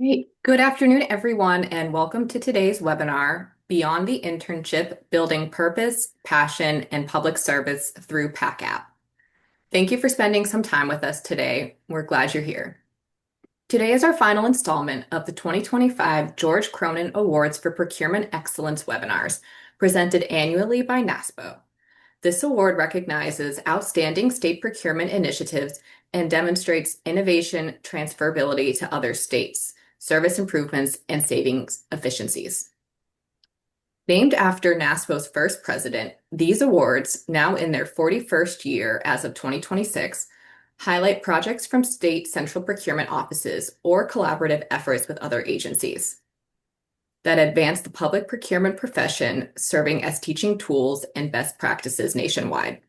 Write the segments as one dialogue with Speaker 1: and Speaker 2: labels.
Speaker 1: Great. Good afternoon, everyone, and welcome to today's webinar, Beyond the Internship, Building Purpose, Passion, and Public Service through PAC-APP. Thank you for spending some time with us today. We're glad you're here. Today is our final installment of the 2025 George Cronin Awards for Procurement Excellence webinars, presented annually by NASPO. This award recognizes outstanding state procurement initiatives and demonstrates innovation transferability to other states, service improvements, and savings efficiencies. Named after NASPO's first president, these awards, now in their 41st year as of 2026, highlight projects from state central procurement offices or collaborative efforts with other agencies that advance the public procurement profession, serving as teaching tools and best practices nationwide.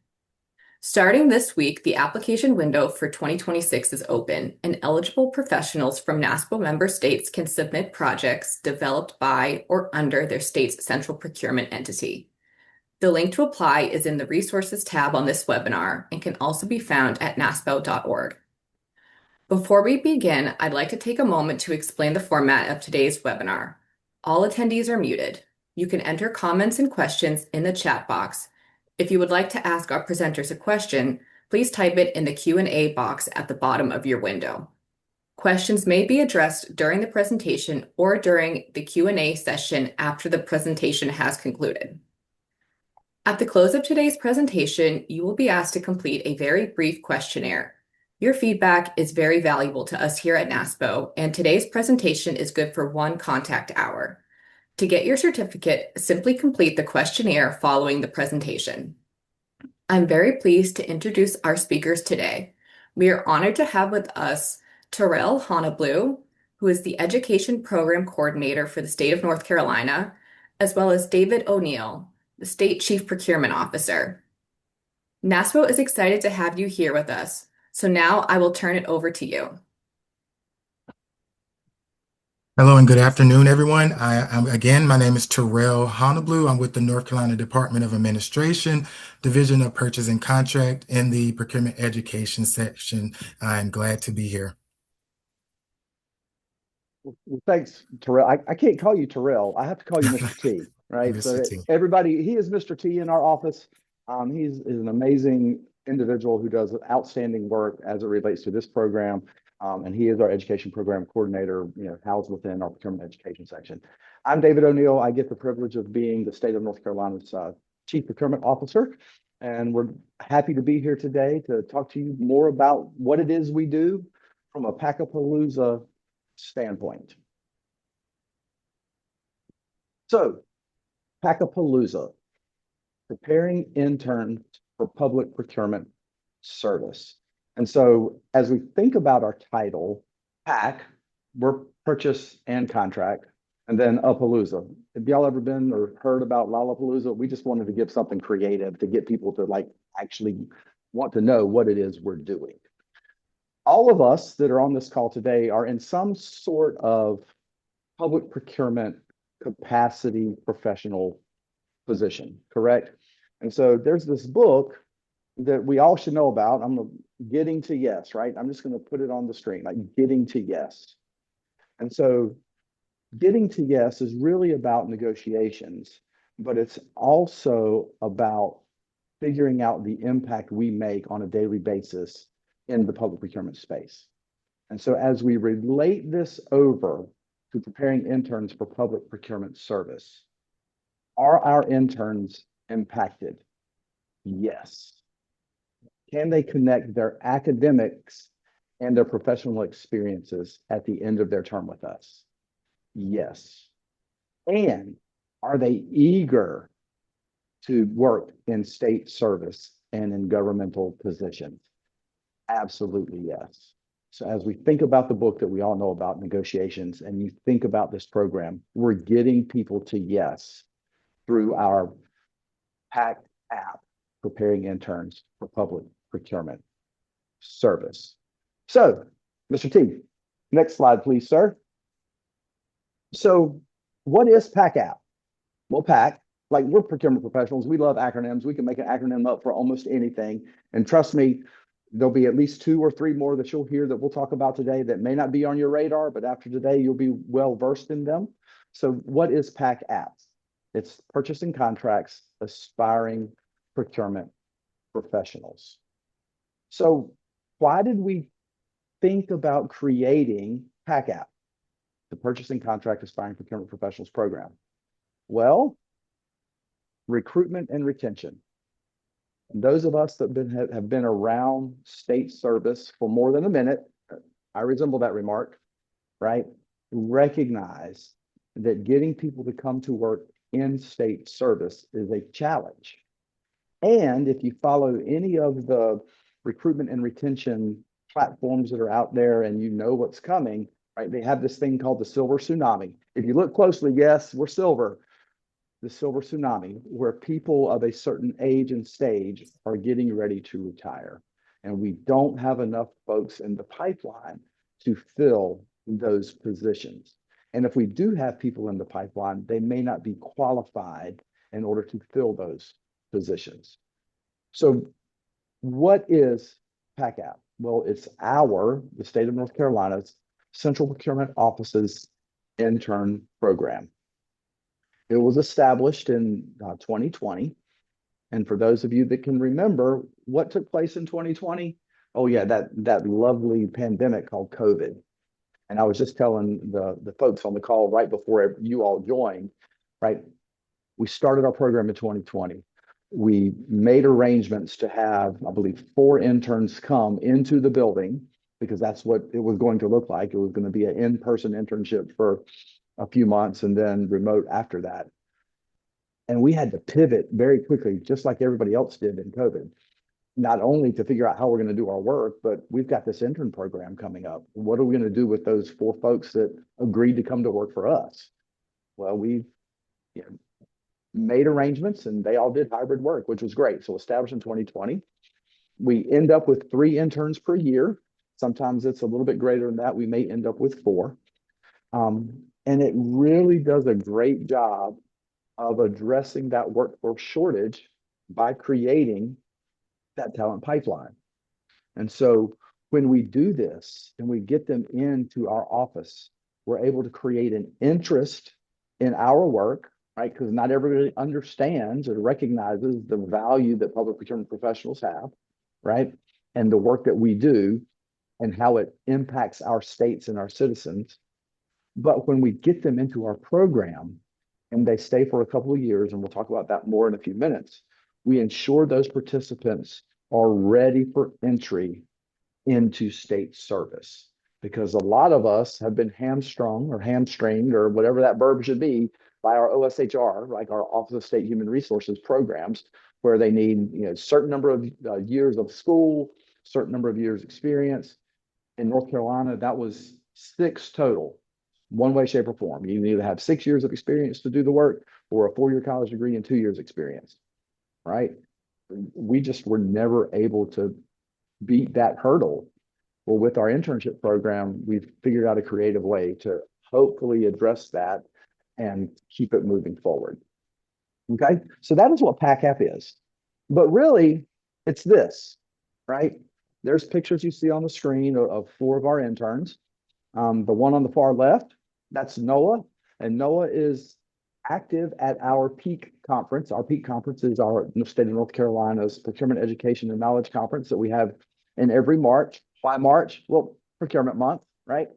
Speaker 1: Starting this week, the application window for 2026 is open, and eligible professionals from NASPO member states can submit projects developed by or under their state's central procurement entity. The link to apply is in the Resources tab on this webinar and can also be found at naspo.org. Before we begin, I'd like to take a moment to explain the format of today's webinar. All attendees are muted. You can enter comments and questions in the chat box. If you would like to ask our presenters a question, please type it in the Q&A box at the bottom of your window. Questions may be addressed during the presentation or during the Q&A session after the presentation has concluded. At the close of today's presentation, you will be asked to complete a very brief questionnaire. Your feedback is very valuable to us here at NASPO, and today's presentation is good for 1 contact hour. To get your certificate, simply complete the questionnaire following the presentation. I'm very pleased to introduce our speakers today. We are honored to have with us Tirrell Honablew, who is the Education Program Coordinator for the state of North Carolina, as well as David O'Neill, the State Chief Procurement Officer. NASPO is excited to have you here with us, so now I will turn it over to you.
Speaker 2: Hello and good afternoon, everyone. My name is Tirrell Honablew. I'm with the North Carolina Department of Administration, Division of Purchase and Contract in the Procurement Education section. I'm glad to be here.
Speaker 3: Well, thanks, Tirrell. I can't call you Tirrell. I have to call you Mr. T, right?
Speaker 2: Mr.
Speaker 3: So
Speaker 2: T.
Speaker 3: everybody, he is Mr. T in our office. He's an amazing individual who does outstanding work as it relates to this program. And he is our education program coordinator, housed within our procurement education section. I'm David O'Neill. I get the privilege of being the state of North Carolina's Chief Procurement Officer. And we're happy to be here today to talk to you more about what it is we do from a PAC-APP standpoint. So, PAC-APP, preparing interns for public procurement service. And so as we think about our title, PAC, we're purchase and contract, and then Appalooza. Have y'all ever been or heard about Lollapalooza? We just wanted to give something creative to get people to actually want to know what it is we're doing. All of us that are on this call today are in some sort of public procurement capacity professional position, correct? And so there's this book that we all should know about. Getting to Yes, right? I'm just going to put it on the screen, like Getting to Yes. And so Getting to Yes is really about negotiations, but it's also about figuring out the impact we make on a daily basis in the public procurement space. And so as we relate this over to preparing interns for public procurement service, are our interns impacted? Yes. Can they connect their academics and their professional experiences at the end of their term with us? Yes. And are they eager to work in state service and in governmental positions? Absolutely yes. So as we think about the book that we all know about, negotiations, and you think about this program, we're getting people to yes through our PAC-APP, preparing interns for public procurement service. So, Mr. T, next slide, please, sir. So what is PAC-APP? Well, PAC, we're procurement professionals. We love acronyms. We can make an acronym up for almost anything. And trust me, There'll be at least 2 or 3 more that you'll hear that we'll talk about today that may not be on your radar, but after today, you'll be well versed in them. So what is PAC-APP? It's purchasing contracts, aspiring procurement professionals. So why did we think about creating PAC-APP, the Purchasing Contract Aspiring Procurement Professionals program? Well, recruitment and retention. Those of us that have been around state service for more than a minute, I resemble that remark, right? Recognize that getting people to come to work in state service is a challenge. And if you follow any of the recruitment and retention platforms that are out there and you know what's coming, right? They have this thing called the silver tsunami. If you look closely, yes, we're silver. The silver tsunami, where people of a certain age and stage are getting ready to retire. And we don't have enough folks in the pipeline to fill those positions. And if we do have people in the pipeline, they may not be qualified in order to fill those positions. So what is PAC-APP? Well, it's the state of North Carolina's Central Procurement Office's intern program. It was established in 2020. And for those of you that can remember what took place in 2020, oh yeah, that lovely pandemic called COVID. And I was just telling the folks on the call right before you all joined, right? We started our program in 2020. We made arrangements to have, I believe, 4 interns come into the building because that's what it was going to look like. It was going to be an in-person internship for a few months and then remote after that. And we had to pivot very quickly, just like everybody else did in COVID, not only to figure out how we're going to do our work, but we've got this intern program coming up. What are we going to do with those 4 folks that agreed to come to work for us? Well, we made arrangements and they all did hybrid work, which was great. So established in 2020. We end up with 3 interns per year. Sometimes it's a little bit greater than that. We may end up with 4. And it really does a great job of addressing that workforce shortage by creating that talent pipeline. And so when we do this and we get them into our office, we're able to create an interest in our work, right? Because not everybody understands or recognizes the value that public procurement professionals have, right? And the work that we do and how it impacts our states and our citizens. But when we get them into our program and they stay for a couple of years, and we'll talk about that more in a few minutes, we ensure those participants are ready for entry into state service. Because a lot of us have been hamstrung or hamstringed or whatever that verb should be by our OSHR, like our Office of State Human Resources programs, where they need a certain number of years of school, certain number of years experience. In North Carolina, that was 6 total. One way, shape, or form. You can either have 6 years of experience to do the work or a 4-year college degree and 2 years experience, right? We just were never able to beat that hurdle. Well, with our internship program, we've figured out a creative way to hopefully address that and keep it moving forward. Okay, so that is what PAC-APP is. But really, it's this, right? There's pictures you see on the screen of 4 of our interns. The one on the far left, that's Noah, and Noah is active at our PEAK conference. Our PEAK conference is our state of North Carolina's Procurement Education and Knowledge Conference that we have in every March. Why March? Well, procurement month, right?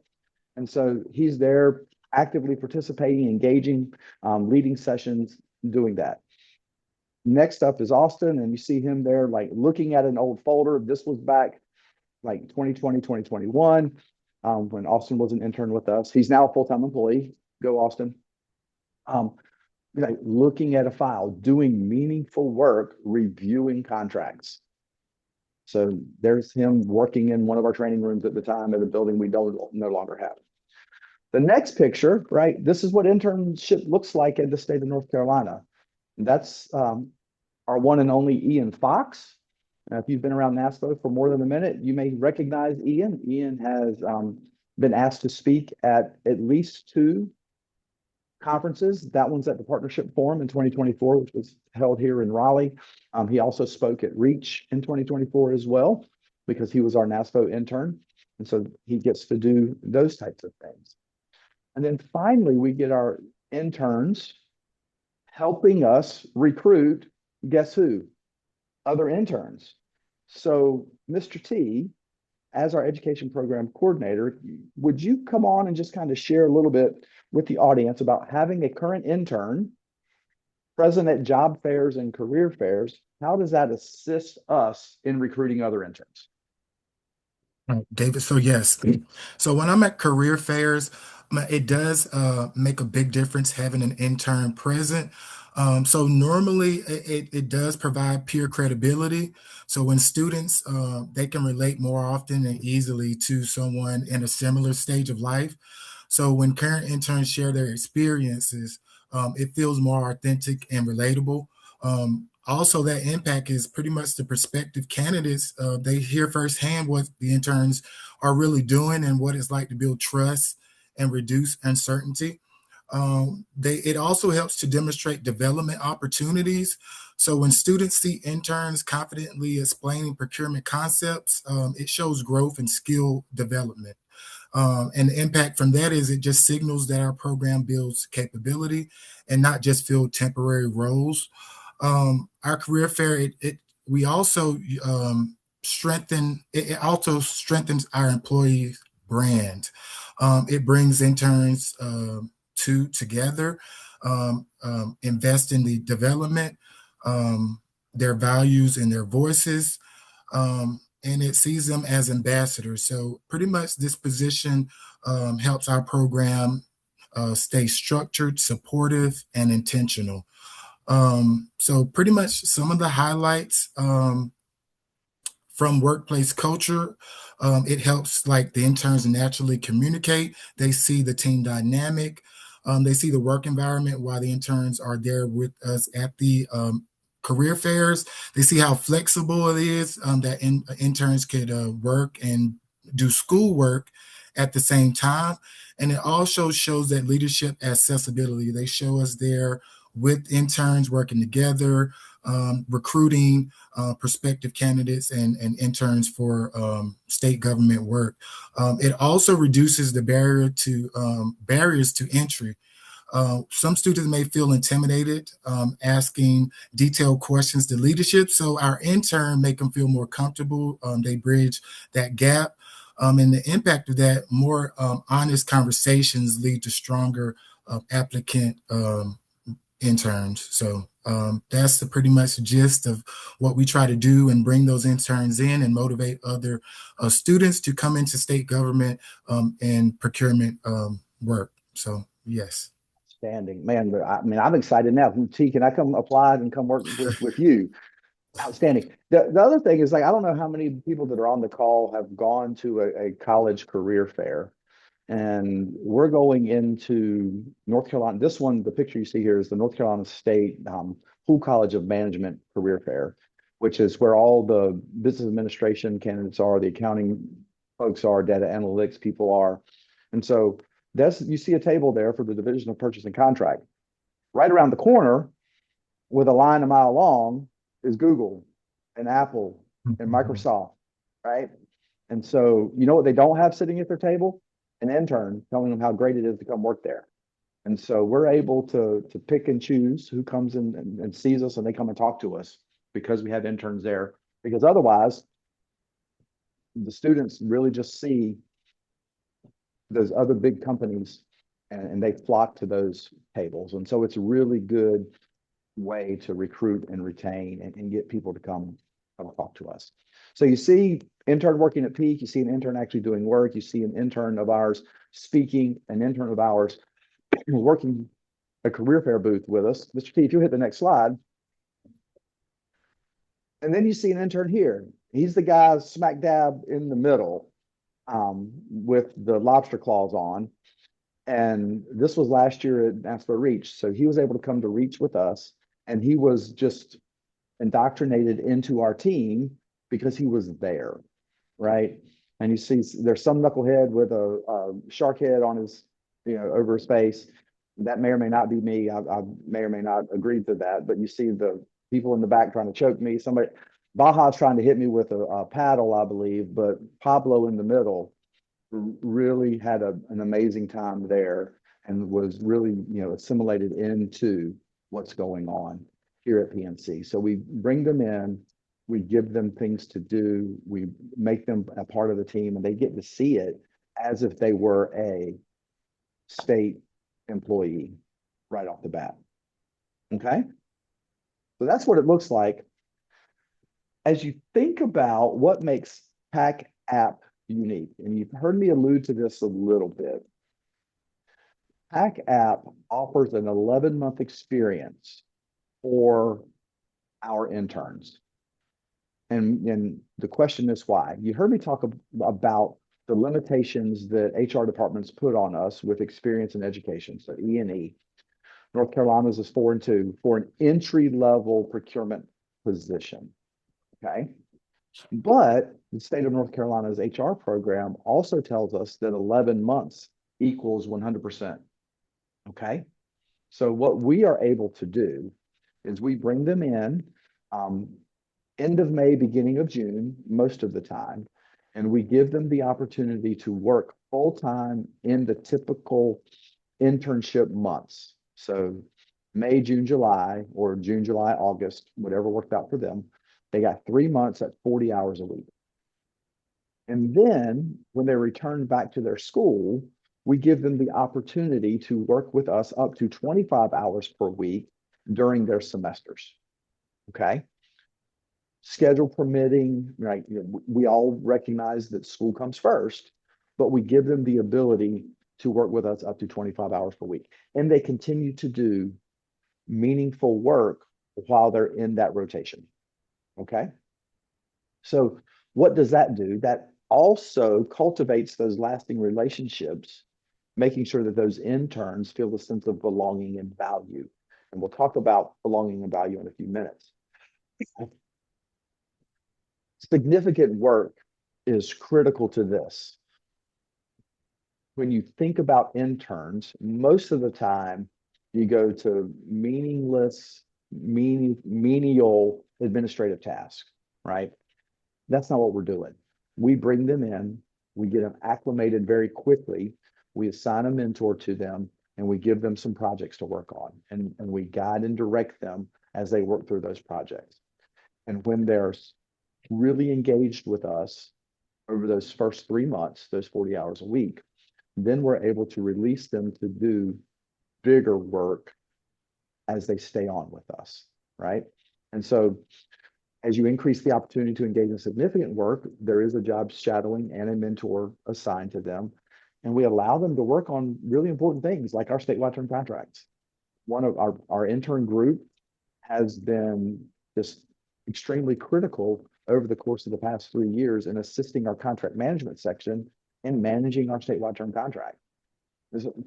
Speaker 3: And so he's there actively participating, engaging, leading sessions, doing that. Next up is Austin, and you see him there like looking at an old folder. This was back like 2020, 2021. When Austin was an intern with us. He's now a full-time employee. Go, Austin. Like looking at a file, doing meaningful work, reviewing contracts. So there's him working in one of our training rooms at the time at a building we no longer have. The next picture, right? This is what internship looks like in the state of North Carolina. That's our one and only Ian Fox. If you've been around NASPO for more than a minute, you may recognize Ian. Ian has been asked to speak at least 2 conferences. That one's at the Partnership Forum in 2024, which was held here in Raleigh. He also spoke at REACH in 2024 as well. because he was our NASPO intern. And so he gets to do those types of things. And then finally, we get our interns helping us recruit, guess who? Other interns. So, Mr. T, as our education program coordinator, would you come on and just kind of share a little bit with the audience about having a current intern present at job fairs and career fairs? How does that assist us in recruiting other interns?
Speaker 2: David, so yes. So when I'm at career fairs, it does make a big difference having an intern present. So normally it does provide peer credibility. So when students, they can relate more often and easily to someone in a similar stage of life. So when current interns share their experiences, it feels more authentic and relatable. Also, that impact is pretty much the prospective candidates. They hear firsthand what the interns are really doing and what it's like to build trust and reduce uncertainty. It also helps to demonstrate development opportunities. So when students see interns confidently explaining procurement concepts, it shows growth and skill development. And the impact from that is it just signals that our program builds capability and not just fill temporary roles. Our career fair, we also it also strengthens our employee brand. It brings interns together, invest in the development, their values and their voices, and it sees them as ambassadors. So pretty much this position helps our program stay structured, supportive, and intentional. So pretty much some of the highlights from workplace culture, it helps like the interns naturally communicate. They see the team dynamic. They see the work environment while the interns are there with us at the career fairs. They see how flexible it is that interns could work and do schoolwork at the same time. And it also shows that leadership accessibility. They show us there with interns working together, recruiting prospective candidates and interns for state government work. It also reduces the barriers to entry. Some students may feel intimidated asking detailed questions to leadership, so our intern make them feel more comfortable. They bridge that gap. And the impact of that, more honest conversations lead to stronger applicant interns. So that's the pretty much gist of what we try to do and bring those interns in and motivate other students to come into state government and procurement work. So yes.
Speaker 3: Outstanding, man. I mean, I'm excited now. T, can I come apply and come work with you? Outstanding. The other thing is like, I don't know how many people that are on the call have gone to a college career fair. And we're going into North Carolina. This one, the picture you see here is the North Carolina State Poole College of Management Career Fair, which is where all the business administration candidates are, the accounting folks are, data analytics people are. And so you see a table there for the Division of Purchase and Contract. Right around the corner, with a line a mile long, is Google and Apple and Microsoft, right? And so you know what they don't have sitting at their table? An intern telling them how great it is to come work there. And so we're able to pick and choose who comes in and sees us and they come and talk to us because we have interns there. Because otherwise, the students really just see those other big companies and they flock to those tables. And so it's a really good way to recruit and retain and get people to come talk to us. So you see intern working at PEAK, you see an intern actually doing work, you see an intern of ours speaking, an intern of ours working a career fair booth with us. Mr. T, if you hit the next slide. And then you see an intern here. He's the guy smack dab in the middle with the lobster claws on. And this was last year at NASPO Reach. So he was able to come to Reach with us and he was just indoctrinated into our team because he was there, right? And you see there's some knucklehead with a shark head on his, over his face. That may or may not be me. I may or may not agree to that, but you see the people in the back trying to choke me. Somebody, Baja's trying to hit me with a paddle, I believe, but Pablo in the middle really had an amazing time there and was really, assimilated into what's going on here at PNC. So we bring them in, we give them things to do, we make them a part of the team, and they get to see it as if they were a state employee right off the bat. Okay. So that's what it looks like. As you think about what makes PAC-APP unique, and you've heard me allude to this a little bit, PAC-APP offers an 11-month experience for our interns. And the question is why? You heard me talk about the limitations that HR departments put on us with experience in education, so E&E. North Carolina's is 4 and 2 for an entry-level procurement position. Okay. But the state of North Carolina's HR program also tells us that 11 months equals 100%. Okay. So what we are able to do is we bring them in end of May, beginning of June, most of the time, and we give them the opportunity to work full-time in the typical internship months. So May, June, July, or June, July, August, whatever worked out for them. They got 3 months at 40 hours a week. And then when they return back to their school, we give them the opportunity to work with us up to 25 hours per week during their semesters. Okay. Schedule permitting, right? We all recognize that school comes first, but we give them the ability to work with us up to 25 hours per week. And they continue to do meaningful work while they're in that rotation. Okay. So what does that do? That also cultivates those lasting relationships, making sure that those interns feel the sense of belonging and value. And we'll talk about belonging and value in a few minutes. Significant work is critical to this. When you think about interns, most of the time you go to meaningless, menial administrative tasks, right? That's not what we're doing. We bring them in, we get them acclimated very quickly, we assign a mentor to them, and we give them some projects to work on. And we guide and direct them as they work through those projects. And when they're really engaged with us over those first 3 months, those 40 hours a week, then we're able to release them to do bigger work as they stay on with us, right? And so as you increase the opportunity to engage in significant work, there is a job shadowing and a mentor assigned to them. And we allow them to work on really important things like our statewide term contracts. One of our intern group has been just extremely critical over the course of the past 3 years in assisting our contract management section in managing our statewide term contract.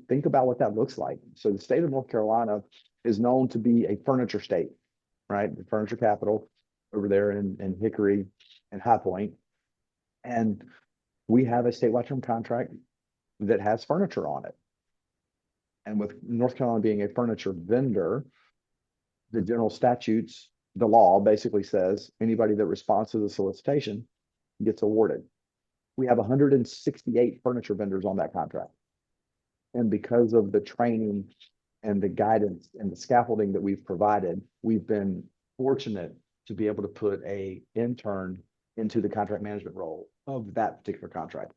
Speaker 3: Think about what that looks like. So the state of North Carolina is known to be a furniture state, right? The furniture capital over there in Hickory and High Point. And we have a statewide term contract that has furniture on it. And with North Carolina being a furniture vendor, the general statutes, the law basically says anybody that responds to the solicitation gets awarded. We have 168 furniture vendors on that contract. And because of the training and the guidance and the scaffolding that we've provided, we've been fortunate to be able to put an intern into the contract management role of that particular contract.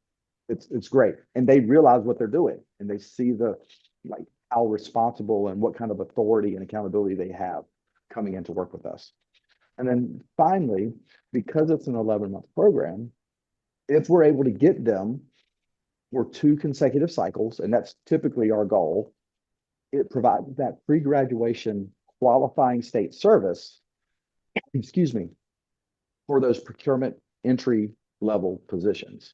Speaker 3: It's great. And they realize what they're doing and they see how responsible and what kind of authority and accountability they have coming in to work with us. And then finally, because it's an 11-month program, if we're able to get them for 2 consecutive cycles, and that's typically our goal, it provides that pre-graduation qualifying state service, excuse me, for those procurement entry level positions.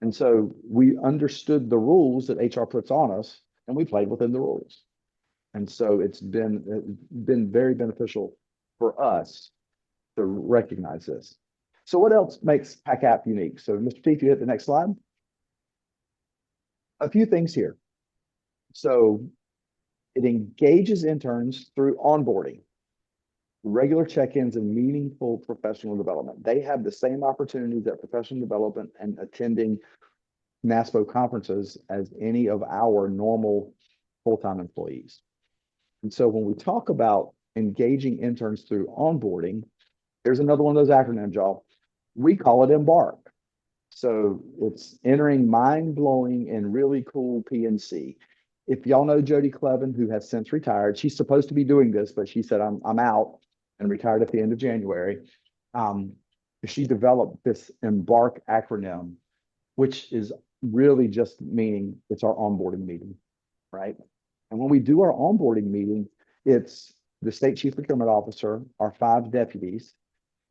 Speaker 3: And so we understood the rules that HR puts on us and we played within the rules. And so it's been very beneficial for us to recognize this. So what else makes PAC-APP unique? So Mr. T, if you hit the next slide. A few things here. So it engages interns through onboarding. regular check-ins and meaningful professional development. They have the same opportunities at professional development and attending NASPO conferences as any of our normal full-time employees. And so when we talk about engaging interns through onboarding, here's another one of those acronyms, y'all. We call it Embark. So it's entering mind-blowing and really cool PNC. If y'all know Jody Clevin, who has since retired, she's supposed to be doing this, but she said, I'm out and retired at the end of January. She developed this Embark acronym, which is really just meaning it's our onboarding meeting, right? And when we do our onboarding meeting, it's the state chief procurement officer, our 5 deputies,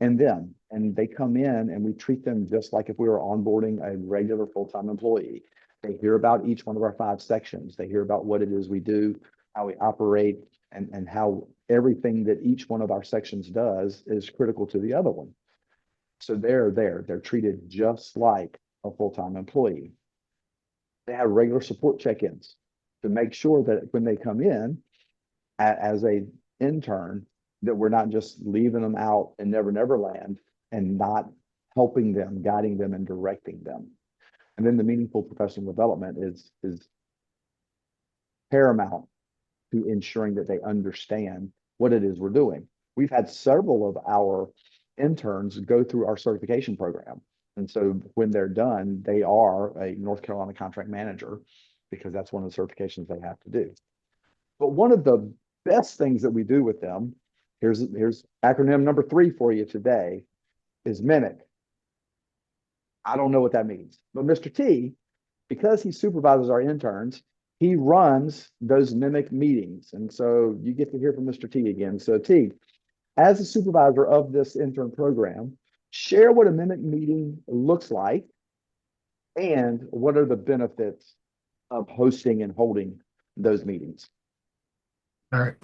Speaker 3: and them. And they come in and we treat them just like if we were onboarding a regular full-time employee. They hear about each one of our 5 sections. They hear about what it is we do, how we operate, and how everything that each one of our sections does is critical to the other one. So they're there. They're treated just like a full-time employee. They have regular support check-ins to make sure that when they come in as a intern, that we're not just leaving them out in Never Land and not helping them, guiding them, and directing them. And then the meaningful professional development is paramount to ensuring that they understand what it is we're doing. We've had several of our interns go through our certification program. And so when they're done, they are a North Carolina contract manager because that's one of the certifications they have to do. But one of the best things that we do with them, here's acronym number 3 for you today, is Mimic. I don't know what that means, but Mr. T, because he supervises our interns, he runs those Mimic meetings. And so you get to hear from Mr. T again. So T, as a supervisor of this intern program, share what a Mimic meeting looks like and what are the benefits of hosting and holding those meetings.
Speaker 2: All right.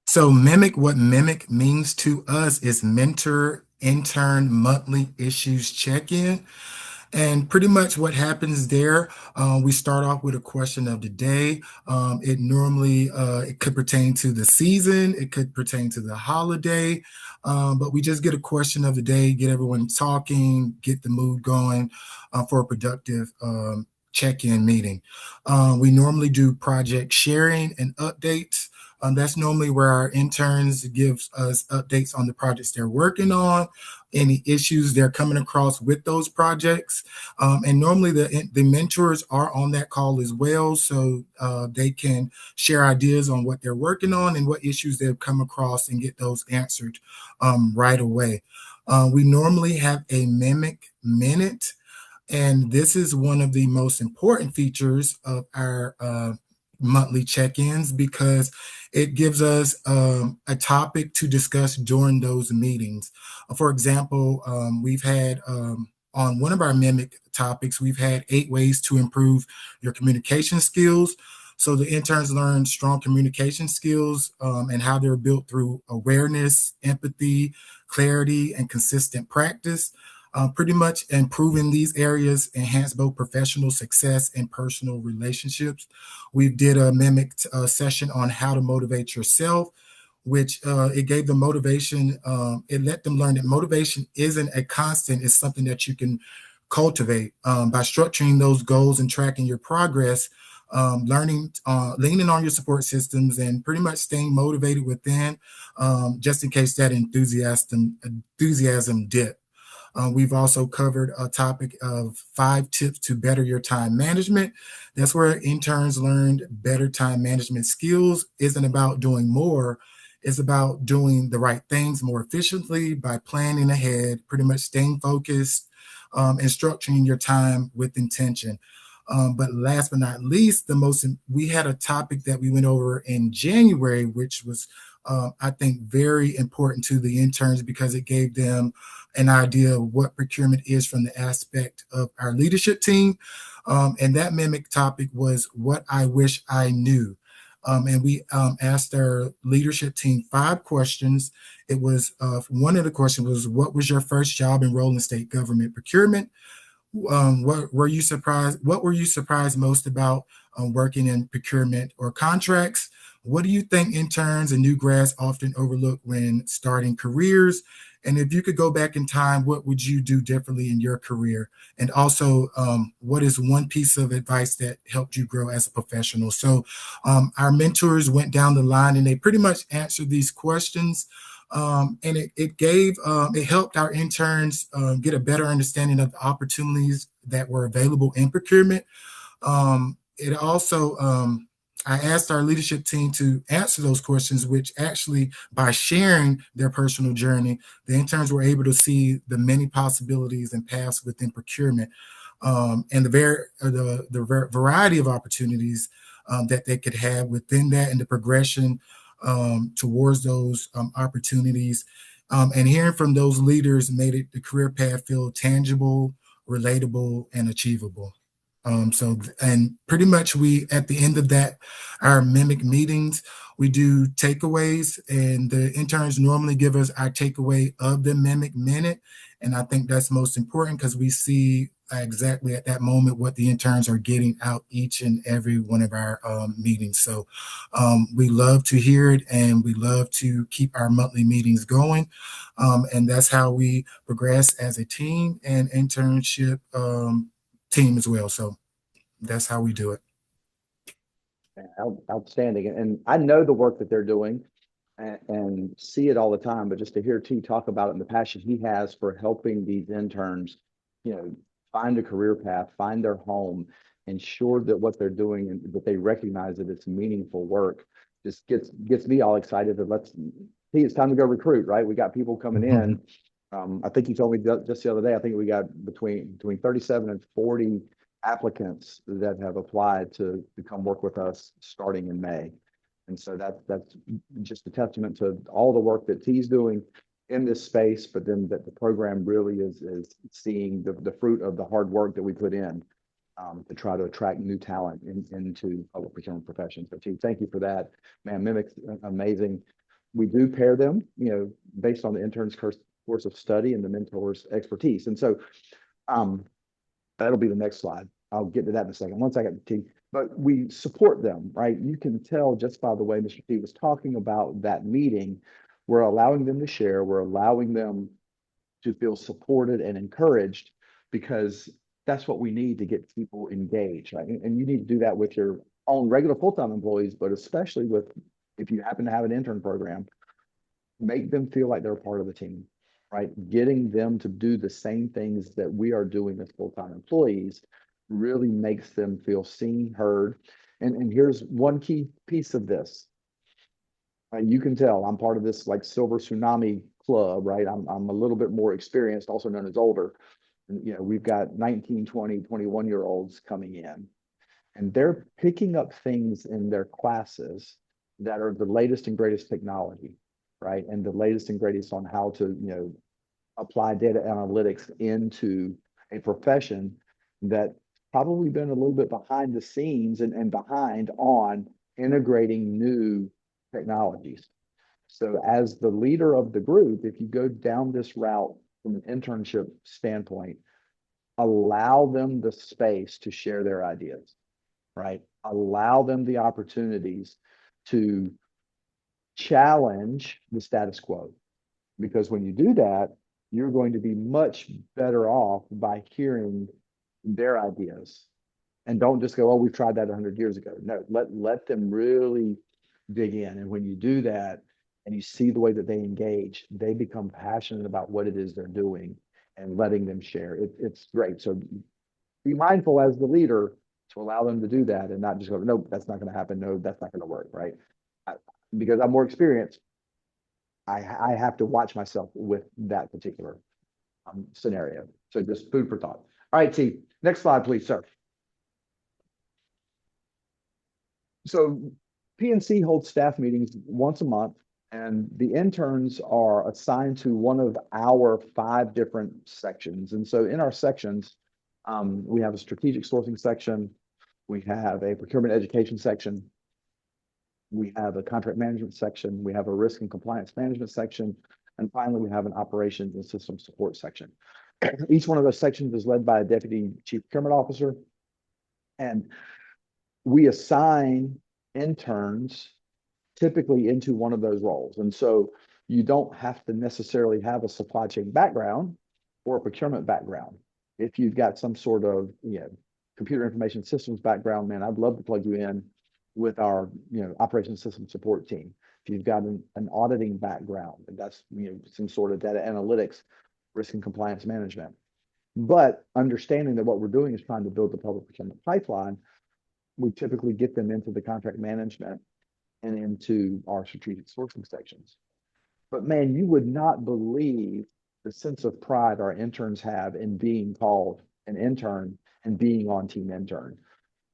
Speaker 2: So what Mimic means to us is mentor intern monthly issues check-in. And pretty much what happens there, we start off with a question of the day. It normally, it could pertain to the season, it could pertain to the holiday, but we just get a question of the day, get everyone talking, get the mood going for a productive check-in meeting. We normally do project sharing and updates. That's normally where our interns give us updates on the projects they're working on, any issues they're coming across with those projects. And normally the mentors are on that call as well, so they can share ideas on what they're working on and what issues they've come across and get those answered right away. We normally have a Mimic Minute, and this is one of the most important features of our monthly check-ins because it gives us a topic to discuss during those meetings. For example, we've had on one of our Mimic topics, we've had 8 ways to improve your communication skills. So the interns learn strong communication skills and how they're built through awareness, empathy, clarity, and consistent practice. Pretty much improving these areas enhance both professional success and personal relationships. We did a Mimic session on how to motivate yourself, which it gave them motivation. It let them learn that motivation isn't a constant. It's something that you can cultivate by structuring those goals and tracking your progress, learning, leaning on your support systems, and pretty much staying motivated within, just in case that enthusiasm dips. We've also covered a topic of 5 tips to better your time management. That's where interns learned better time management skills isn't about doing more. It's about doing the right things more efficiently by planning ahead, pretty much staying focused and structuring your time with intention. But last but not least, we had a topic that we went over in January, which was I think very important to the interns because it gave them an idea of what procurement is from the aspect of our leadership team. And that Mimic topic was what I wish I knew. And we asked our leadership team 5 questions. It was one of the questions was, what was your first job in state government procurement? what were you surprised? What were you surprised most about working in procurement or contracts? What do you think interns and new grads often overlook when starting careers? And if you could go back in time, what would you do differently in your career? And also, what is one piece of advice that helped you grow as a professional? So, our mentors went down the line and they pretty much answered these questions. And it helped our interns get a better understanding of the opportunities that were available in procurement. It also I asked our leadership team to answer those questions, which actually, by sharing their personal journey, the interns were able to see the many possibilities and paths within procurement, and the variety of opportunities that they could have within that, and the progression towards those opportunities. And hearing from those leaders made the career path feel tangible, relatable, and achievable. And pretty much at the end of that, our mimic meetings, we do takeaways, and the interns normally give us our takeaway of the mimic minute. And I think that's most important because we see exactly at that moment what the interns are getting out each and every one of our meetings. So we love to hear it, and we love to keep our monthly meetings going. And that's how we progress as a team and internship team as well. So that's how we do it.
Speaker 3: Outstanding. And I know the work that they're doing and see it all the time, but just to hear T talk about it and the passion he has for helping these interns, find a career path, find their home, ensure that what they're doing and that they recognize that it's meaningful work, just gets me all excited that it's time to go recruit, right? We got people coming in. I think he told me just the other day, I think we got between 37 and 40 applicants that have applied to come work with us starting in May. And so that's just a testament to all the work that T's doing in this space, but then that the program really is seeing the fruit of the hard work that we put in to try to attract new talent into public procurement professions. So T, thank you for that. Man, Mimic's amazing. We do pair them, based on the intern's course of study and the mentor's expertise. And so that'll be the next slide. I'll get to that in a second. One second, T. But we support them, right? You can tell just by the way Mr. T was talking about that meeting, we're allowing them to share. We're allowing them to feel supported and encouraged because that's what we need to get people engaged, right? And you need to do that with your own regular full-time employees, but especially if you happen to have an intern program, make them feel like they're a part of the team, right? Getting them to do the same things that we are doing as full-time employees really makes them feel seen, heard. And here's one key piece of this. You can tell I'm part of this like Silver Tsunami Club, right? I'm a little bit more experienced, also known as older. And, we've got 19, 20, 21-year-olds coming in, and they're picking up things in their classes that are the latest and greatest technology, right? And the latest and greatest on how to, apply data analytics into a profession that probably been a little bit behind the scenes and behind on integrating new technologies. So as the leader of the group, if you go down this route from an internship standpoint, allow them the space to share their ideas, right? Allow them the opportunities to challenge the status quo. Because when you do that, you're going to be much better off by hearing their ideas. And don't just go, oh, we've tried that 100 years ago. No, let them really dig in. And when you do that and you see the way that they engage, they become passionate about what it is they're doing and letting them share. It's great. So be mindful as the leader to allow them to do that and not just go, nope, that's not going to happen. No, that's not going to work, right? Because I'm more experienced, I have to watch myself with that particular scenario. So just food for thought. All right, T, next slide, please, sir. So PNC holds staff meetings once a month, and the interns are assigned to one of our 5 different sections. And so in our sections, we have a strategic sourcing section, we have a procurement education section, we have a contract management section, we have a risk and compliance management section, and finally, we have an operations and system support section. Each one of those sections is led by a deputy chief procurement officer. And we assign interns typically into one of those roles. And so you don't have to necessarily have a supply chain background or a procurement background. If you've got some sort of, computer information systems background, man, I'd love to plug you in with our, operations system support team. If you've got an auditing background, and that's, some sort of data analytics, risk and compliance management. But understanding that what we're doing is trying to build the public procurement pipeline, we typically get them into the contract management and into our strategic sourcing sections. But man, you would not believe the sense of pride our interns have in being called an intern and being on team intern.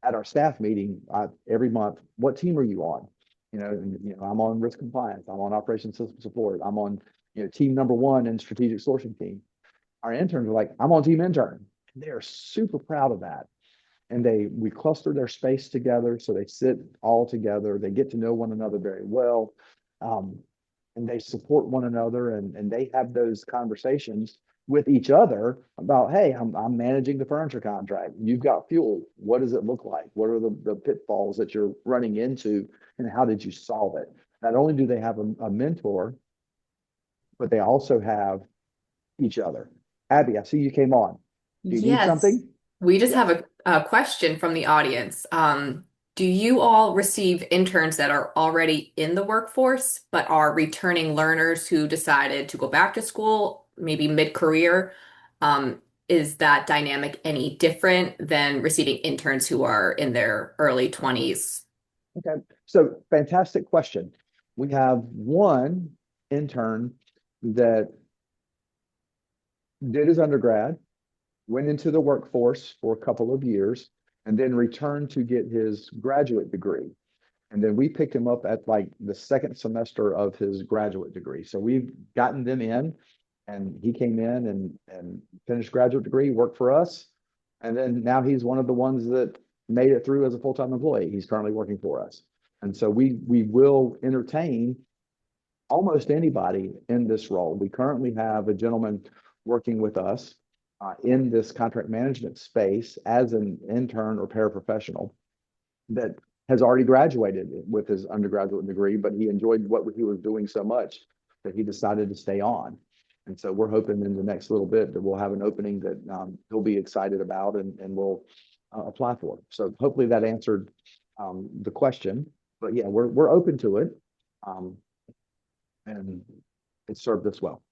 Speaker 3: At our staff meeting every month, what team are you on? I'm on risk compliance. I'm on operations system support. I'm on, team number 1 in strategic sourcing team. Our interns are like, I'm on team intern. And they are super proud of that. And we cluster their space together. So they sit all together. They get to know one another very well. And they support one another, and they have those conversations with each other about, hey, I'm managing the furniture contract. You've got fuel. What does it look like? What are the pitfalls that you're running into, and how did you solve it? Not only do they have a mentor, but they also have each other. Abby, I see you came on. Do you need
Speaker 1: Yes,
Speaker 3: something?
Speaker 1: we just
Speaker 3: Yeah.
Speaker 1: have a question from the audience. Do you all receive interns that are already in the workforce, but are returning learners who decided to go back to school, maybe mid-career? Is that dynamic any different than receiving interns who are in their early 20s?
Speaker 3: Okay. So fantastic question. We have one intern that did his undergrad, went into the workforce for a couple of years, and then returned to get his graduate degree. And then we picked him up at like the second semester of his graduate degree. So we've gotten them in, and he came in and finished graduate degree, worked for us. And then now he's one of the ones that made it through as a full-time employee. He's currently working for us. And so we will entertain almost anybody in this role. We currently have a gentleman working with us in this contract management space as an intern or paraprofessional that has already graduated with his undergraduate degree, but he enjoyed what he was doing so much that he decided to stay on. And so we're hoping in the next little bit that we'll have an opening that he'll be excited about and we'll apply for. So hopefully that answered the question. But yeah, we're open to it. And it served us well.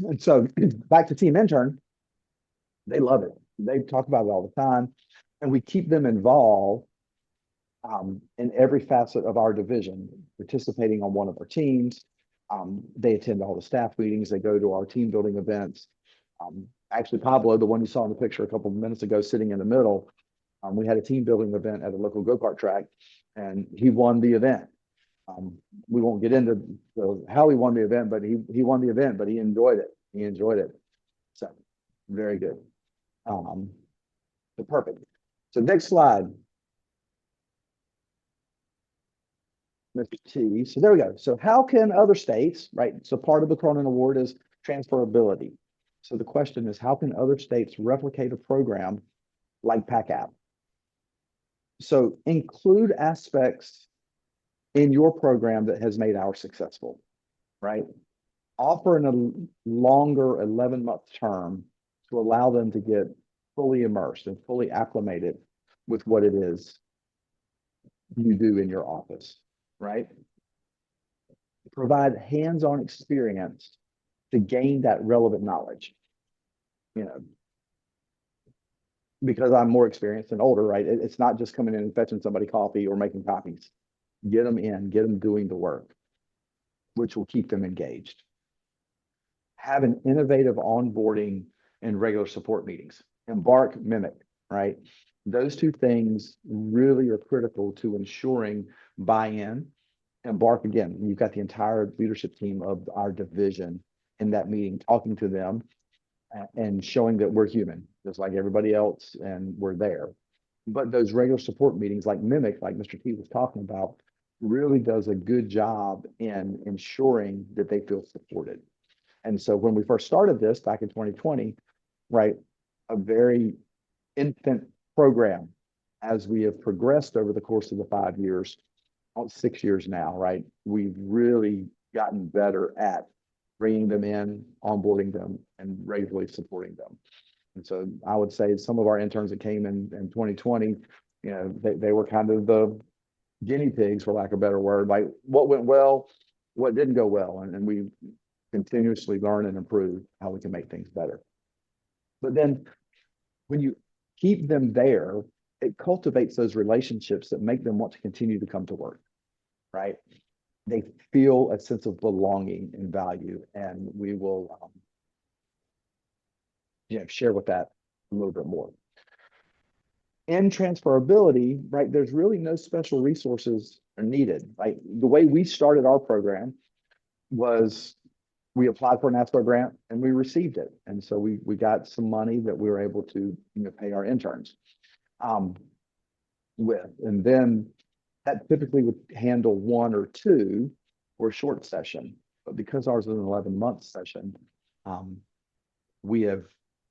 Speaker 3: And so back to team intern, they love it. They talk about it all the time, and we keep them involved in every facet of our division, participating on one of our teams. They attend all the staff meetings. They go to our team building events. Actually, Pablo, the one you saw in the picture a couple of minutes ago, sitting in the middle, we had a team building event at a local go-kart track, and he won the event. We won't get into how he won the event, but he won the event, but he enjoyed it. He enjoyed it. So very good. So perfect. So next slide, Mr. T. So there we go. So how can other states, right? So part of the Cronin Award is transferability. So the question is, how can other states replicate a program like PAC-APP? So include aspects in your program that has made ours successful, right? Offer a longer 11-month term to allow them to get fully immersed and fully acclimated with what it is you do in your office, right? Provide hands-on experience to gain that relevant knowledge, because I'm more experienced and older, right? It's not just coming in and fetching somebody coffee or making copies. Get them in, get them doing the work, which will keep them engaged. Have an innovative onboarding and regular support meetings. Embark, mimic, right? Those two things really are critical to ensuring buy-in. Embark, again, you've got the entire leadership team of our division in that meeting, talking to them and showing that we're human, just like everybody else, and we're there. But those regular support meetings, like Mimic, like Mr. T was talking about, really does a good job in ensuring that they feel supported. And so when we first started this back in 2020, right, a very infant program, as we have progressed over the course of the 5 years, 6 years now, right, we've really gotten better at bringing them in, onboarding them, and regularly supporting them. And so I would say some of our interns that came in 2020, they were kind of the guinea pigs, for lack of a better word, like what went well, what didn't go well. And we continuously learn and improve how we can make things better. But then when you keep them there, it cultivates those relationships that make them want to continue to come to work, right? They feel a sense of belonging and value, and we will share with that a little bit more. And transferability, right? There's really no special resources are needed. Like the way we started our program was we applied for an NASPO grant and we received it. And so we got some money that we were able to pay our interns with. And then that typically would handle one or two for a short session. But because ours is an 11-month session, we have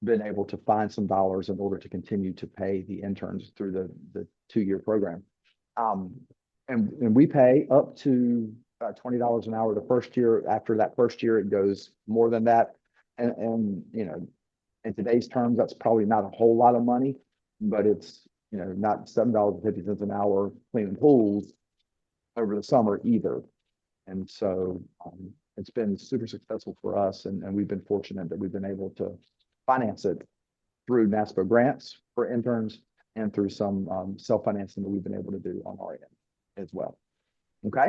Speaker 3: been able to find some dollars in order to continue to pay the interns through the 2-year program. And we pay up to $20 an hour the first year. After that first year, it goes more than that. And in today's terms, that's probably not a whole lot of money, but it's not $7.50 an hour cleaning pools over the summer either. And so it's been super successful for us, and we've been fortunate that we've been able to finance it through NASPO grants for interns and through some self-financing that we've been able to do on our end as well. Okay.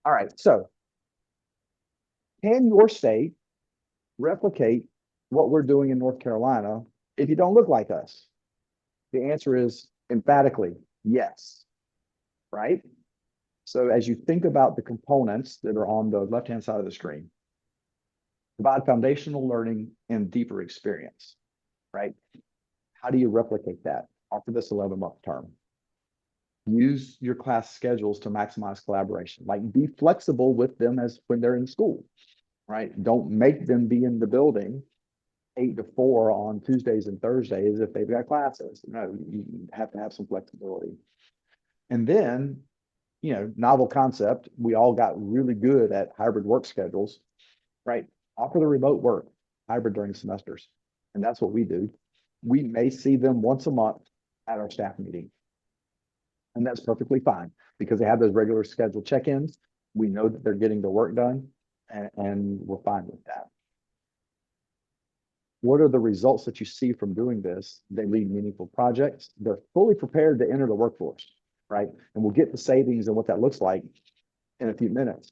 Speaker 3: All right. So can your state replicate what we're doing in North Carolina if you don't look like us? The answer is emphatically yes. Right? So as you think about the components that are on the left-hand side of the screen, provide foundational learning and deeper experience, right? How do you replicate that? Offer this 11-month term. Use your class schedules to maximize collaboration. Like be flexible with them as when they're in school, right? Don't make them be in the building 8 to 4 on Tuesdays and Thursdays if they've got classes. No, you have to have some flexibility. And then, novel concept, we all got really good at hybrid work schedules, right? Offer the remote work hybrid during semesters. And that's what we do. We may see them once a month at our staff meeting. And that's perfectly fine because they have those regular scheduled check-ins. We know that they're getting the work done and we're fine with that. What are the results that you see from doing this? They lead meaningful projects. They're fully prepared to enter the workforce, right? And we'll get the savings and what that looks like in a few minutes.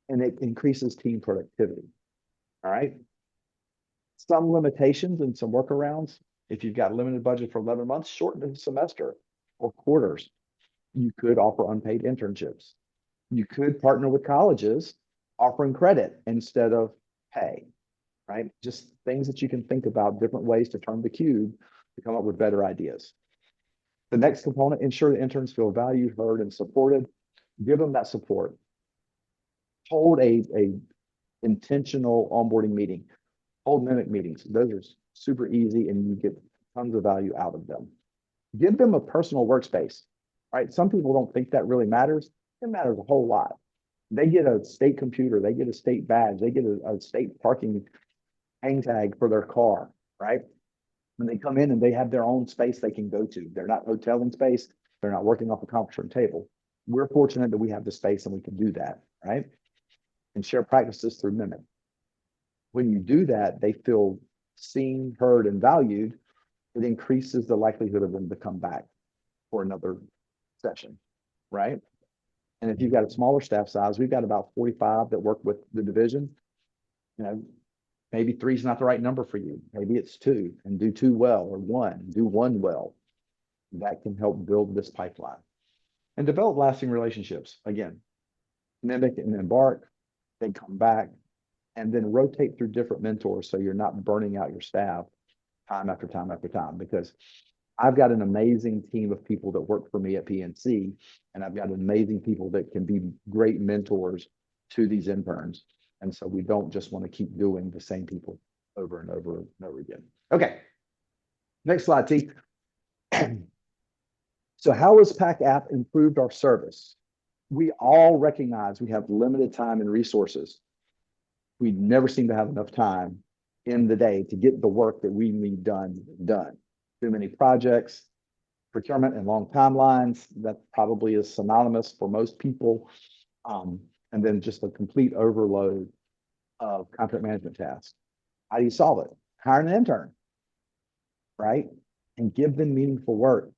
Speaker 3: And it increases team productivity. All right. Some limitations and some workarounds. If you've got limited budget for 11 months, shorten the semester or quarters. You could offer unpaid internships. You could partner with colleges offering credit instead of pay, right? Just things that you can think about, different ways to turn the cube to come up with better ideas. The next component, ensure the interns feel valued, heard, and supported. Give them that support. Hold a intentional onboarding meeting. Hold mimic meetings. Those are super easy and you get tons of value out of them. Give them a personal workspace, right? Some people don't think that really matters. It matters a whole lot. They get a state computer, they get a state badge, they get a state parking hang tag for their car, right? When they come in and they have their own space they can go to. They're not hoteling space. They're not working off a conference room table. We're fortunate that we have the space and we can do that, right? And share practices through Mimic. When you do that, they feel seen, heard, and valued. It increases the likelihood of them to come back for another session, right? And if you've got a smaller staff size, we've got about 45 that work with the division. Maybe 3 is not the right number for you. Maybe it's 2 and do 2 well, or 1, do 1 well. That can help build this pipeline and develop lasting relationships. Again, mimic and embark, then come back and then rotate through different mentors. So you're not burning out your staff time after time after time, because I've got an amazing team of people that work for me at PNC, and I've got amazing people that can be great mentors to these interns. And so we don't just want to keep doing the same people over and over and over again. Okay, next slide, T. So how has PAC-APP improved our service? We all recognize we have limited time and resources. We never seem to have enough time in the day to get the work that we need done. Too many projects, procurement and long timelines, that probably is synonymous for most people. And then just a complete overload of contract management tasks. How do you solve it? Hire an intern, right? And give them meaningful work.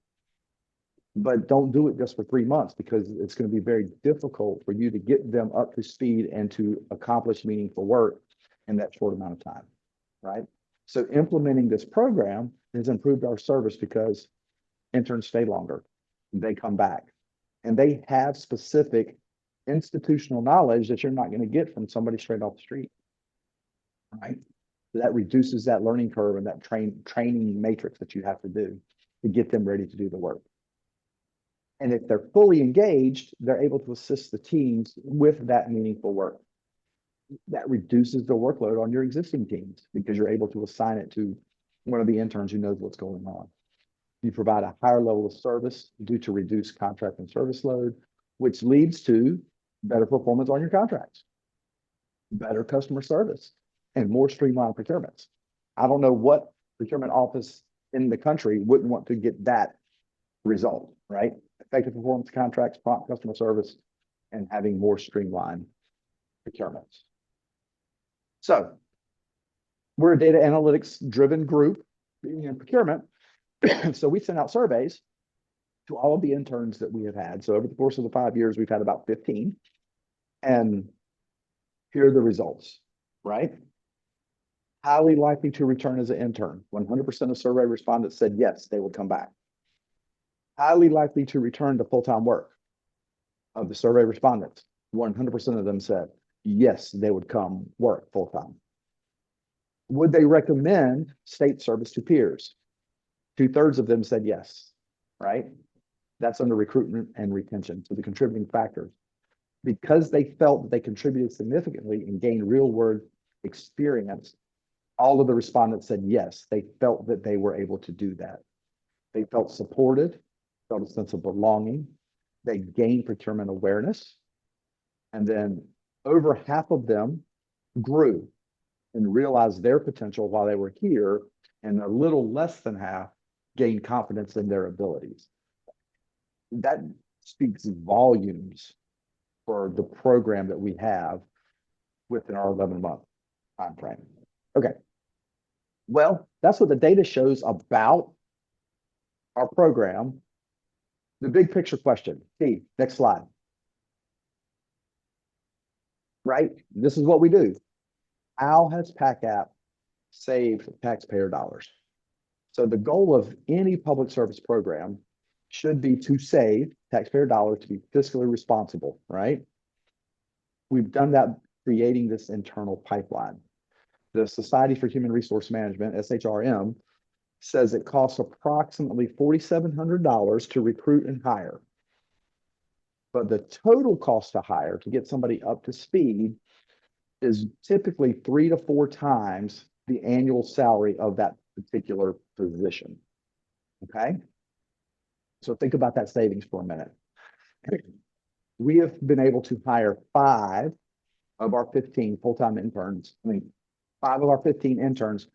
Speaker 3: But don't do it just for 3 months, because it's going to be very difficult for you to get them up to speed and to accomplish meaningful work in that short amount of time, right? So implementing this program has improved our service because interns stay longer, they come back, and they have specific institutional knowledge that you're not going to get from somebody straight off the street, right? So that reduces that learning curve and that training matrix that you have to do to get them ready to do the work. And if they're fully engaged, they're able to assist the teams with that meaningful work. That reduces the workload on your existing teams because you're able to assign it to one of the interns who knows what's going on. You provide a higher level of service due to reduced contract and service load, which leads to better performance on your contracts, better customer service, and more streamlined procurements. I don't know what procurement office in the country wouldn't want to get that result, right? Effective performance contracts, prompt customer service, and having more streamlined procurements. So we're a data analytics driven group in procurement. So we sent out surveys to all of the interns that we have had. So over the course of the 5 years, we've had about 15. And here are the results, right? Highly likely to return as an intern. 100% of survey respondents said yes, they would come back. Highly likely to return to full-time work. Of the survey respondents, 100% of them said yes, they would come work full-time. Would they recommend state service to peers? 2/3 of them said yes, right? That's under recruitment and retention, so the contributing factors. Because they felt that they contributed significantly and gained real-world experience, all of the respondents said yes, they felt that they were able to do that. They felt supported, felt a sense of belonging. They gained procurement awareness. And then over half of them grew and realized their potential while they were here, and a little less than half gained confidence in their abilities. That speaks volumes for the program that we have within our 11-month time frame. Okay. Well, that's what the data shows about our program. The big picture question. Steve, next slide. Right? This is what we do. How has PAC-APP saved taxpayer dollars? So the goal of any public service program should be to save taxpayer dollars, to be fiscally responsible, right? We've done that creating this internal pipeline. The Society for Human Resource Management, SHRM, says it costs approximately $4,700 to recruit and hire. But the total cost to hire to get somebody up to speed is typically 3 to 4 times the annual salary of that particular position. Okay? So think about that savings for a minute. We have been able to hire 5 of our 15 full-time interns. 5 of our 15 interns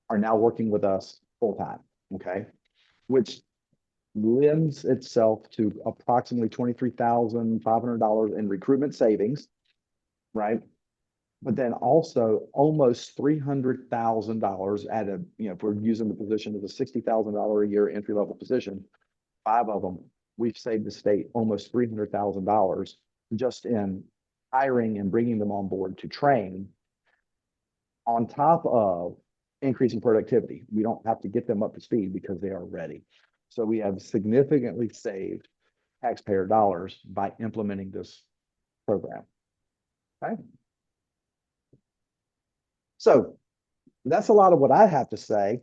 Speaker 3: are now working with us full-time, okay? Which lends itself to approximately $23,500 in recruitment savings, right? But then also almost $300,000 at a, if we're using the position as a $60,000 a year entry-level position, 5 of them, we've saved the state almost $300,000 just in hiring and bringing them on board to train, on top of increasing productivity. We don't have to get them up to speed because they are ready. So we have significantly saved taxpayer dollars by implementing this program. Okay. So that's a lot of what I have to say.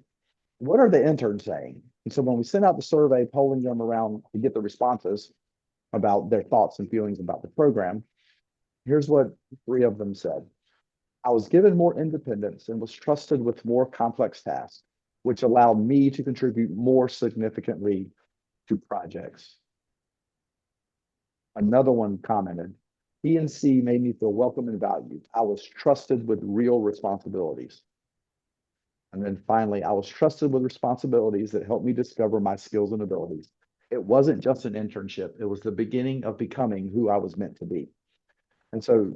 Speaker 3: What are the interns saying? And so when we sent out the survey, polling them around to get the responses about their thoughts and feelings about the program, here's what 3 of them said. I was given more independence and was trusted with more complex tasks, which allowed me to contribute more significantly to projects. Another one commented, PNC made me feel welcome and valued. I was trusted with real responsibilities. And then finally, I was trusted with responsibilities that helped me discover my skills and abilities. It wasn't just an internship, it was the beginning of becoming who I was meant to be. And so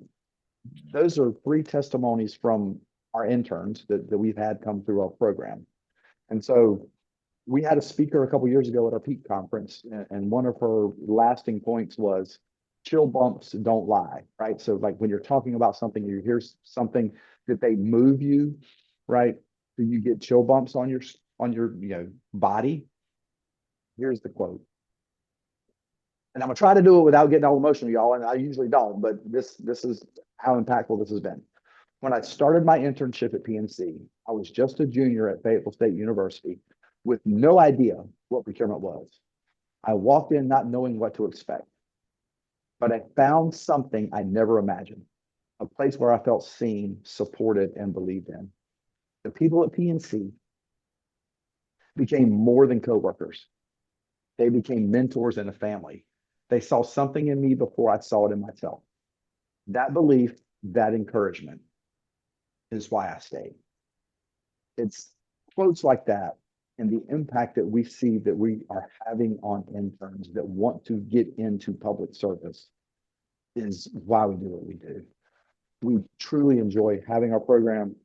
Speaker 3: those are three testimonies from our interns that we've had come through our program. And so we had a speaker a couple years ago at our PEAK conference, and one of her lasting points was chill bumps don't lie, right? So like when you're talking about something, you hear something that they move you, right? Do you get chill bumps on your body? Here's the quote. And I'm gonna try to do it without getting all emotional, y'all, and I usually don't, but this is how impactful this has been. When I started my internship at PNC, I was just a junior at Fayetteville State University with no idea what procurement was. I walked in not knowing what to expect, but I found something I never imagined, a place where I felt seen, supported, and believed in. The people at PNC became more than coworkers. They became mentors and a family. They saw something in me before I saw it in myself. That belief, that encouragement is why I stayed. It's quotes like that and the impact that we see that we are having on interns that want to get into public service is why we do what we do. We truly enjoy having our program,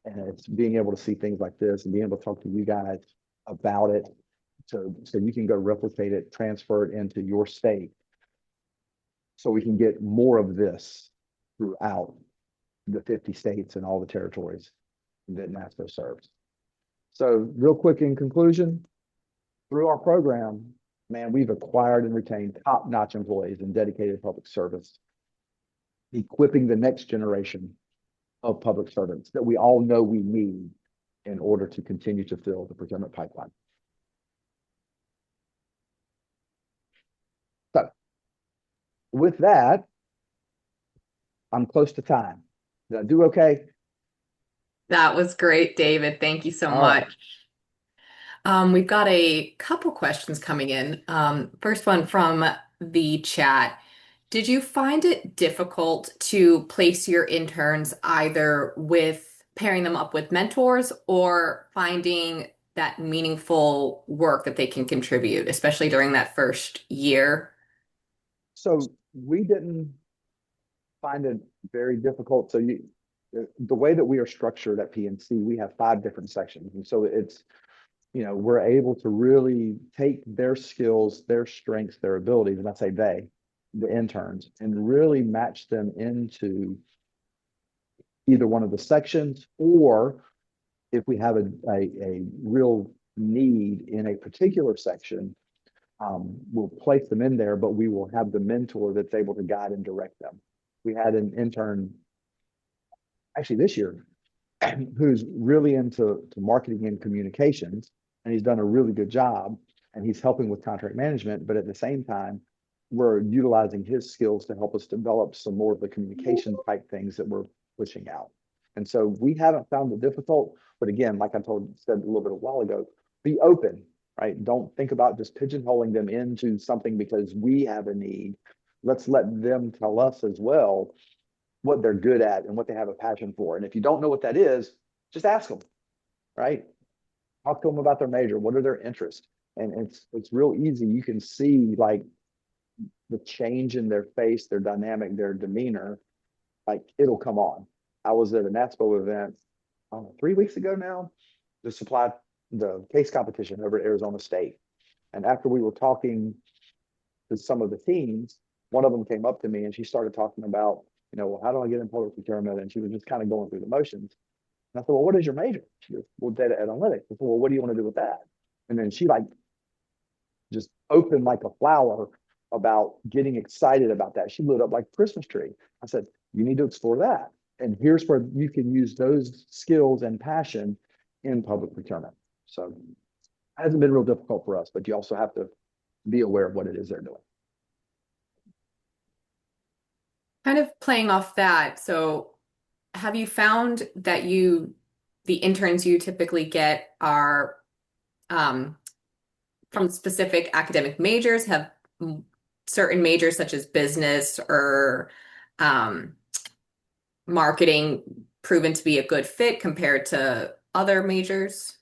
Speaker 3: and it's being able to see things like this and being able to talk to you guys about it so you can go replicate it, transfer it into your state so we can get more of this throughout the 50 states and all the territories that NASPO serves. So real quick in conclusion, through our program, man, we've acquired and retained top-notch employees in dedicated public service, equipping the next generation of public servants that we all know we need in order to continue to fill the procurement pipeline. So with that, I'm close to time. Did I do okay?
Speaker 1: That was great, David. Thank you so
Speaker 3: All right.
Speaker 1: much. We've got a couple questions coming in. First one from the chat. Did you find it difficult to place your interns either with pairing them up with mentors or finding that meaningful work that they can contribute, especially during that first year?
Speaker 3: So we didn't find it very difficult. So the way that we are structured at PNC, we have 5 different sections. And so it's, we're able to really take their skills, their strengths, their abilities, and I say they, the interns, and really match them into either one of the sections, or if we have a real need in a particular section, we'll place them in there, but we will have the mentor that's able to guide and direct them. We had an intern actually this year who's really into marketing and communications, and he's done a really good job, and he's helping with contract management, but at the same time, we're utilizing his skills to help us develop some more of the communication type things that we're pushing out. And so we haven't found it difficult, but again, like I said a little bit a while ago, be open, right? Don't think about just pigeonholing them into something because we have a need. Let's let them tell us as well what they're good at and what they have a passion for. And if you don't know what that is, just ask them, right? Talk to them about their major. What are their interests? And it's real easy. You can see like the change in their face, their dynamic, their demeanor, like it'll come on. I was at a NASPO event 3 weeks ago now, the case competition over at Arizona State. And after we were talking to some of the teams, one of them came up to me and she started talking about, well, how do I get in public procurement? And she was just kind of going through the motions. And I said, well, what is your major? She goes, well, data analytics. I said, well, what do you want to do with that? And then she like just opened like a flower about getting excited about that. She lit up like a Christmas tree. I said, you need to explore that. And here's where you can use those skills and passion in public procurement. So it hasn't been real difficult for us, but you also have to be aware of what it is they're doing.
Speaker 1: Kind of playing off that, so have you found that the interns you typically get are um, from specific academic majors, have certain majors such as business or um, marketing proven to be a good fit compared to other majors?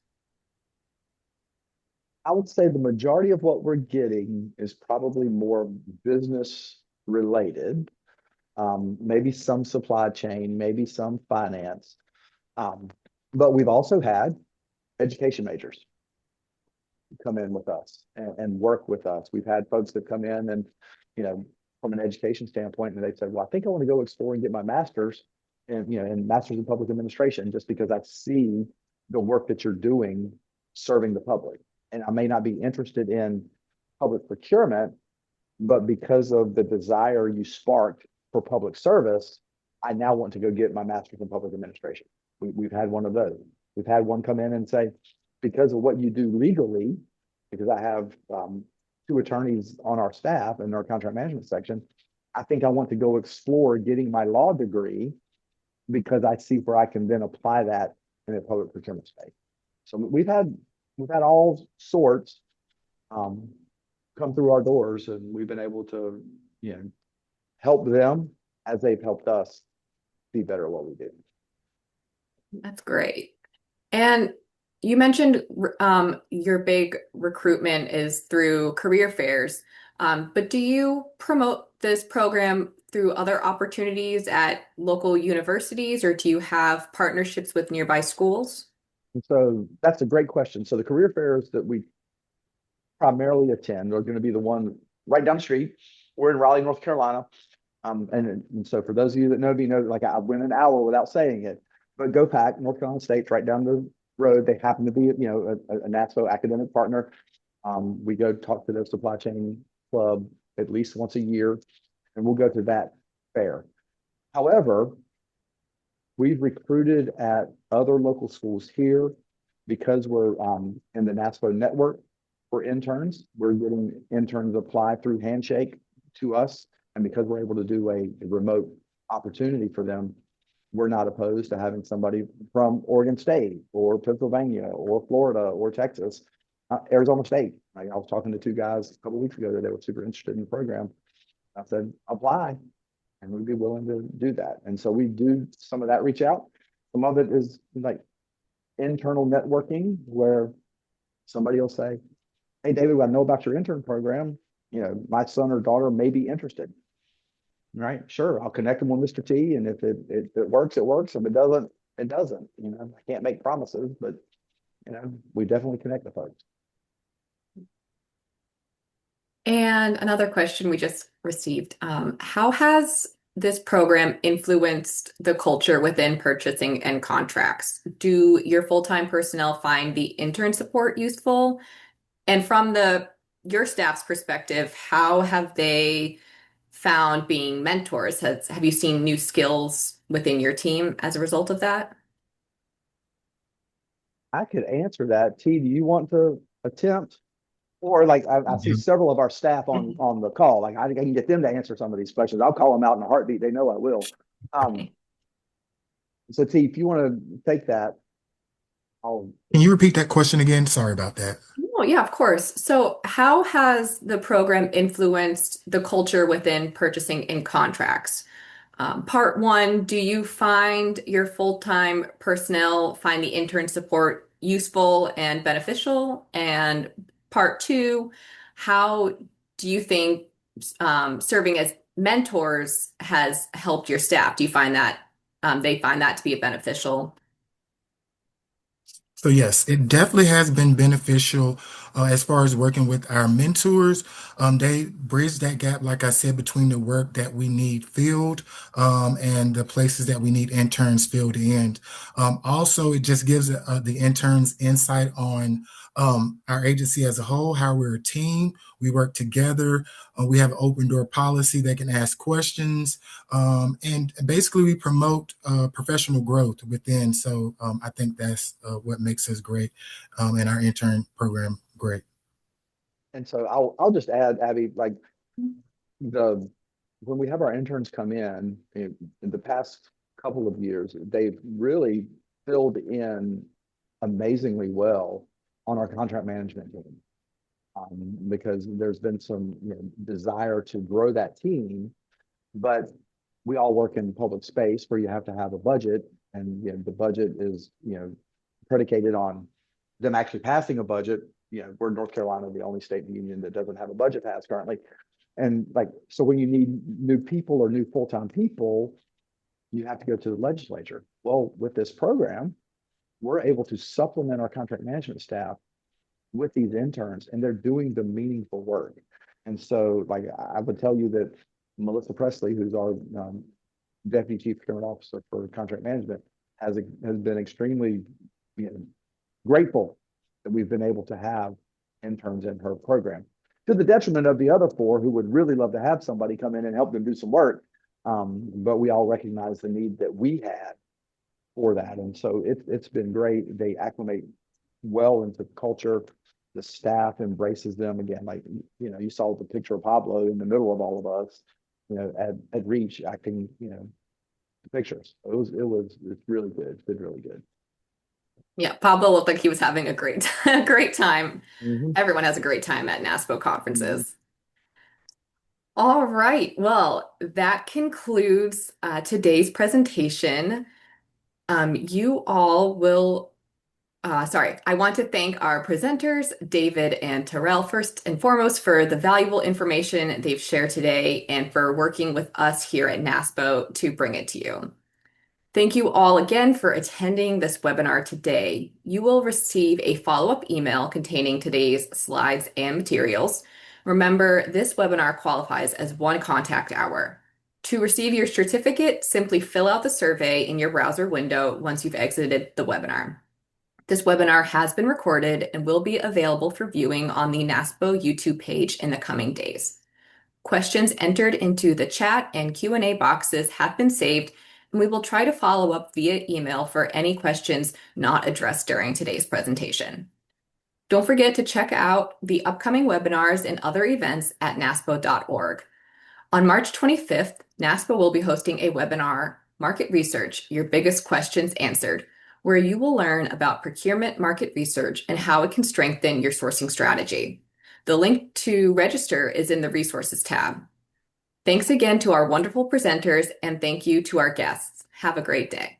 Speaker 3: I would say the majority of what we're getting is probably more business related. Maybe some supply chain, maybe some finance. Um, but we've also had education majors come in with us and work with us. We've had folks that come in and, from an education standpoint, and they said, well, I think I want to go explore and get my master's in master's in public administration, just because I see the work that you're doing serving the public. And I may not be interested in public procurement, but because of the desire you sparked for public service, I now want to go get my master's in public administration. We've had one of those. We've had one come in and say, because of what you do legally, because I have two attorneys on our staff in our contract management section, I think I want to go explore getting my law degree because I see where I can then apply that in a public procurement space. So we've had all sorts um, come through our doors, and we've been able to, help them as they've helped us be better at what we do.
Speaker 1: That's great. And you mentioned your big recruitment is through career fairs, but do you promote this program through other opportunities at local universities, or do you have partnerships with nearby schools?
Speaker 3: And so that's a great question. So the career fairs that we primarily attend are going to be the one right down the street. We're in Raleigh, North Carolina. And so for those of you that know me, know like I went an hour without saying it, but Go PAC, North Carolina State's right down the road. They happen to be, a NASPO academic partner. We go talk to their supply chain club at least once a year, and we'll go to that fair. However, we've recruited at other local schools here because we're in the NASPO network for interns. We're getting interns apply through Handshake to us. And because we're able to do a remote opportunity for them, we're not opposed to having somebody from Oregon State or Pennsylvania or Florida or Texas, Arizona State. Like I was talking to two guys a couple of weeks ago that they were super interested in the program. I said, apply, and we'd be willing to do that. And so we do some of that reach out. Some of it is like internal networking where somebody will say, hey, David, I know about your intern program. My son or daughter may be interested. Right? Sure, I'll connect them with Mr. T, and if it works, it works. If it doesn't, it doesn't. I can't make promises, but we definitely connect the folks.
Speaker 1: And another question we just received, how has this program influenced the culture within purchasing and contracts? Do your full-time personnel find the intern support useful? And from your staff's perspective, how have they found being mentors? Have you seen new skills within your team as a result of that?
Speaker 3: I could answer that. T, do you want to attempt? Or like I see several of our staff on the call. Like I can get them to answer some of these questions. I'll call them out in a heartbeat. They know I will. Um,
Speaker 1: Okay.
Speaker 3: so T, if you want to take that, I'll
Speaker 2: Can you repeat that question again? Sorry about that.
Speaker 1: Oh, yeah, of course. So, how has the program influenced the culture within purchasing and contracts? Part one, do you find your full-time personnel find the intern support useful and beneficial? And part two, how do you think serving as mentors has helped your staff? Do you find that they find that to be a beneficial?
Speaker 2: So yes, it definitely has been beneficial as far as working with our mentors. They bridge that gap, like I said, between the work that we need filled and the places that we need interns filled in. Also, it just gives the interns insight on our agency as a whole, how we're a team. We work together. We have an open door policy. They can ask questions. And basically, we promote professional growth within. So I think that's what makes us great and our intern program great.
Speaker 3: and so I'll just add, Abby, the when we have our interns come in the past couple of years, they've really filled in amazingly well on our contract management team. Because there's been some desire to grow that team, but we all work in public space where you have to have a budget, and the budget is predicated on them actually passing a budget. We're North Carolina, the only state in the union that doesn't have a budget passed currently. And so when you need new people or new full-time people, you have to go to the legislature. Well, with this program, we're able to supplement our contract management staff with these interns, and they're doing the meaningful work. And so, I would tell you that Melissa Presley, who's our deputy chief procurement officer for contract management, has been extremely grateful that we've been able to have interns in her program, to the detriment of the other four who would really love to have somebody come in and help them do some work. But we all recognize the need that we had for that. And so it's been great. They acclimate well into culture. The staff embraces them again. You saw the picture of Pablo in the middle of all of us, at Reach acting, the pictures. It's really good. It's been really good.
Speaker 1: Yeah, Pablo looked like he was having a great, great time.
Speaker 3: Mm-hmm.
Speaker 1: Everyone has a great time at NASPO
Speaker 3: Mm-hmm.
Speaker 1: conferences. All right, well, that concludes today's presentation. You all will sorry, I want to thank our presenters, David and Tirrell, first and foremost, for the valuable information they've shared today and for working with us here at NASPO to bring it to you. Thank you all again for attending this webinar today. You will receive a follow-up email containing today's slides and materials. Remember, this webinar qualifies as one contact hour. To receive your certificate, simply fill out the survey in your browser window once you've exited the webinar. This webinar has been recorded and will be available for viewing on the NASPO YouTube page in the coming days. Questions entered into the chat and Q&A boxes have been saved, and we will try to follow up via email for any questions not addressed during today's presentation. Don't forget to check out the upcoming webinars and other events at naspo.org. On March 25th, NASPO will be hosting a webinar, Market Research, Your Biggest Questions Answered, where you will learn about procurement market research and how it can strengthen your sourcing strategy. The link to register is in the Resources tab. Thanks again to our wonderful presenters, and thank you to our guests. Have a great day.